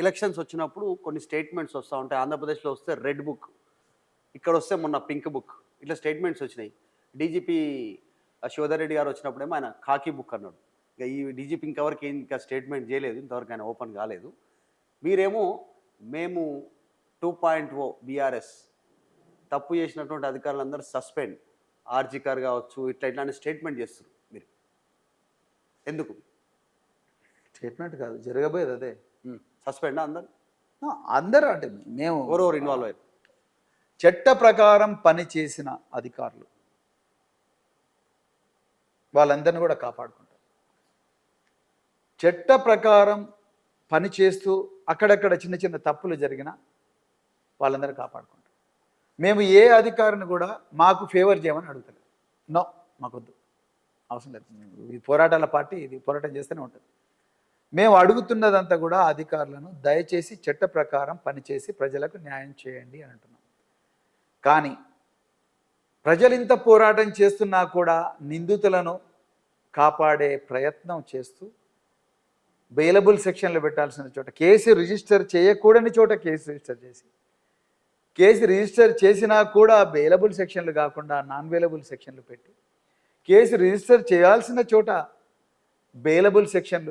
Elections వచ్చినప్పుడు కొన్ని statements వస్తూ ఉంటాయి. ఆంధ్రప్రదేశ్లో వస్తే రెడ్ బుక్, ఇక్కడ వస్తే మొన్న పింక్ బుక్, ఇట్లా స్టేట్మెంట్స్ వచ్చినాయి. డీజీపీ శివధర్ రెడ్డి గారు వచ్చినప్పుడేమో ఆయన ఖాకీ బుక్ అన్నాడు. ఇక ఈ డీజీపీ ఇంకెవరికి ఇంకా స్టేట్మెంట్ చేయలేదు, ఇంతవరకు ఆయన ఓపెన్ కాలేదు. మీరేమో మేము 2.0 బీఆర్ఎస్ తప్పు చేసినటువంటి అధికారులందరూ సస్పెండ్, ఆర్జికర్ కావచ్చు, ఇట్లాంటి స్టేట్మెంట్ చేస్తారు. మీరు ఎందుకు స్టేట్మెంట్ కాదు, జరగబోయేది అదే. సస్పెండ్ అందరు అందరూ అంటే మేము ఎవరెవరు ఇన్వాల్వ్ అయ్యారు? చట్ట ప్రకారం పని చేసిన అధికారులు వాళ్ళందరినీ కూడా కాపాడుకుంటారు. చట్ట ప్రకారం పని చేస్తూ అక్కడక్కడ చిన్న చిన్న తప్పులు జరిగినా వాళ్ళందరూ కాపాడుకుంటారు. మేము ఏ అధికారిని కూడా మాకు ఫేవర్ చేయమని అడుగుతలేదు. నో, మాకొద్దు, అవసరం లేదు. ఇది పోరాటాల పార్టీ, ఇది పోరాటం చేస్తూనే ఉంటుంది. మేము అడుగుతున్నదంతా కూడా అధికారులను దయచేసి చట్ట ప్రకారం పనిచేసి ప్రజలకు న్యాయం చేయండి అని అంటున్నాం. కానీ ప్రజలు ఇంత పోరాటం చేస్తున్నా కూడా నిందితులను కాపాడే ప్రయత్నం చేస్తూ బెయిలబుల్ సెక్షన్లు పెట్టాల్సిన చోట, కేసు రిజిస్టర్ చేయకూడని చోట కేసు రిజిస్టర్ చేసి, కేసు రిజిస్టర్ చేసినా కూడా బెయిలబుల్ సెక్షన్లు కాకుండా నాన్ బెయిలబుల్ సెక్షన్లు పెట్టి, కేసు రిజిస్టర్ చేయాల్సిన చోట బెయిలబుల్ సెక్షన్లు